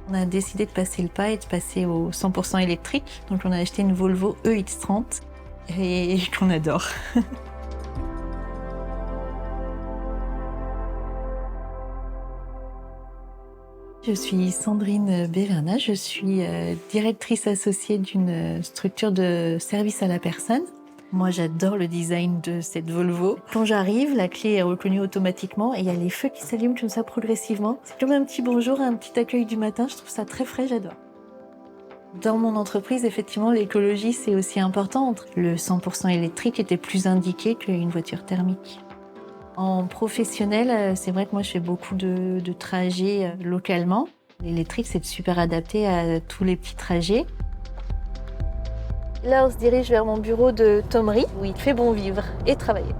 On a décidé de passer le pas et de passer au 100% électrique. Donc on a acheté une Volvo EX30 et qu'on adore. Je suis Sandrine Béverna, je suis directrice associée d'une structure de service à la personne. Moi, j'adore le design de cette Volvo. Quand j'arrive, la clé est reconnue automatiquement et il y a les feux qui s'allument comme ça progressivement. C'est comme un petit bonjour, un petit accueil du matin. Je trouve ça très frais, j'adore. Dans mon entreprise, effectivement, l'écologie, c'est aussi important. Le 100% électrique était plus indiqué qu'une voiture thermique. En professionnel, c'est vrai que moi, je fais beaucoup de trajets localement. L'électrique, c'est super adapté à tous les petits trajets. Là, on se dirige vers mon bureau de Thomery, où il fait bon vivre et travailler.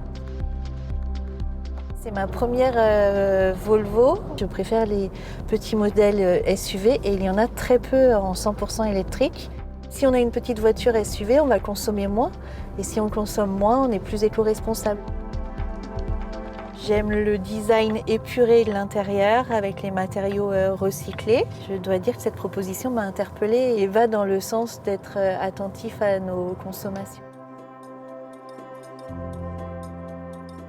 C'est ma première Volvo. Je préfère les petits modèles SUV et il y en a très peu en 100% électrique. Si on a une petite voiture SUV, on va consommer moins. Et si on consomme moins, on est plus éco-responsable. J'aime le design épuré de l'intérieur avec les matériaux recyclés. Je dois dire que cette proposition m'a interpellée et va dans le sens d'être attentif à nos consommations.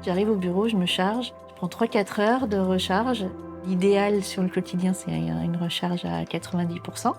J'arrive au bureau, je me charge, je prends 3-4 heures de recharge. L'idéal sur le quotidien, c'est une recharge à 90%.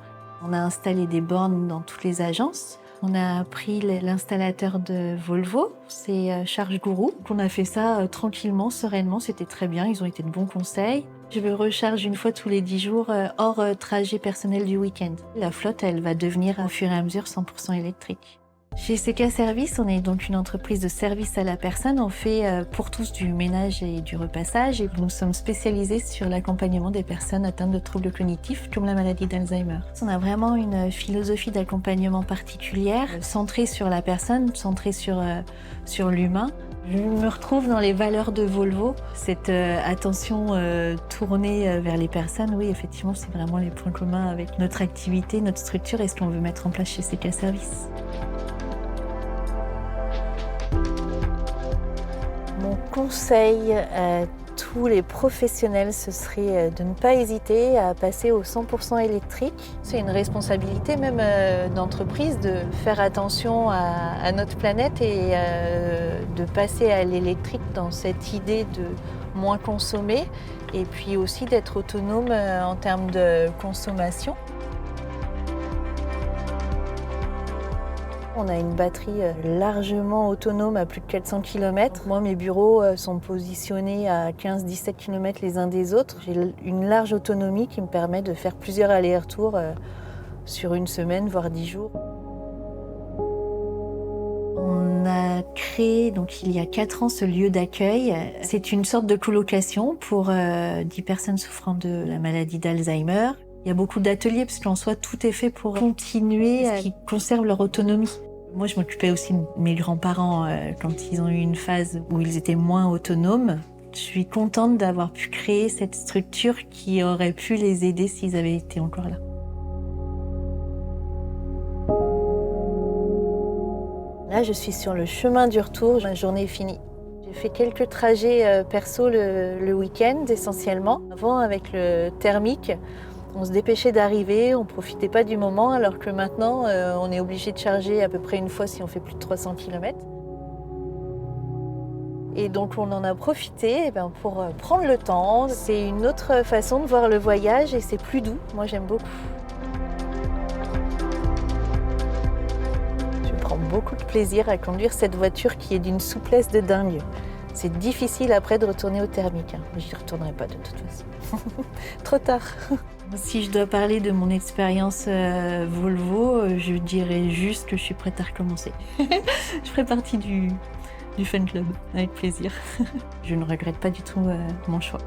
On a installé des bornes dans toutes les agences. On a pris l'installateur de Volvo, c'est Charge Guru. On a fait ça tranquillement, sereinement, c'était très bien, ils ont été de bons conseils. Je me recharge une fois tous les 10 jours, hors trajet personnel du week-end. La flotte, elle va devenir au fur et à mesure 100% électrique. Chez CK Service, on est donc une entreprise de service à la personne. On fait pour tous du ménage et du repassage et nous sommes spécialisés sur l'accompagnement des personnes atteintes de troubles cognitifs comme la maladie d'Alzheimer. On a vraiment une philosophie d'accompagnement particulière, centrée sur la personne, centrée sur l'humain. Je me retrouve dans les valeurs de Volvo, cette attention tournée vers les personnes. Oui, effectivement, c'est vraiment les points communs avec notre activité, notre structure et ce qu'on veut mettre en place chez CK Service. Mon conseil à tous les professionnels, ce serait de ne pas hésiter à passer au 100% électrique. C'est une responsabilité même d'entreprise de faire attention à notre planète et de passer à l'électrique dans cette idée de moins consommer et puis aussi d'être autonome en termes de consommation. On a une batterie largement autonome à plus de 400 km. Moi, mes bureaux sont positionnés à 15-17 km les uns des autres. J'ai une large autonomie qui me permet de faire plusieurs allers-retours sur une semaine, voire 10 jours. On a créé, donc il y a 4 ans, ce lieu d'accueil. C'est une sorte de colocation pour 10 personnes souffrant de la maladie d'Alzheimer. Il y a beaucoup d'ateliers parce qu'en soi, tout est fait pour continuer à ce qu'ils conservent leur autonomie. Moi, je m'occupais aussi de mes grands-parents quand ils ont eu une phase où ils étaient moins autonomes. Je suis contente d'avoir pu créer cette structure qui aurait pu les aider s'ils avaient été encore là. Là, je suis sur le chemin du retour. Ma journée est finie. J'ai fait quelques trajets perso le week-end essentiellement. Avant, avec le thermique, on se dépêchait d'arriver, on ne profitait pas du moment, alors que maintenant, on est obligé de charger à peu près une fois si on fait plus de 300 km. Et donc, on en a profité pour prendre le temps. C'est une autre façon de voir le voyage et c'est plus doux. Moi, j'aime beaucoup. Je prends beaucoup de plaisir à conduire cette voiture qui est d'une souplesse de dingue. C'est difficile après de retourner au thermique. Mais j'y retournerai pas de toute façon. Trop tard. Si je dois parler de mon expérience Volvo, je dirais juste que je suis prête à recommencer. Je ferai partie du fan club, avec plaisir. Je ne regrette pas du tout mon choix.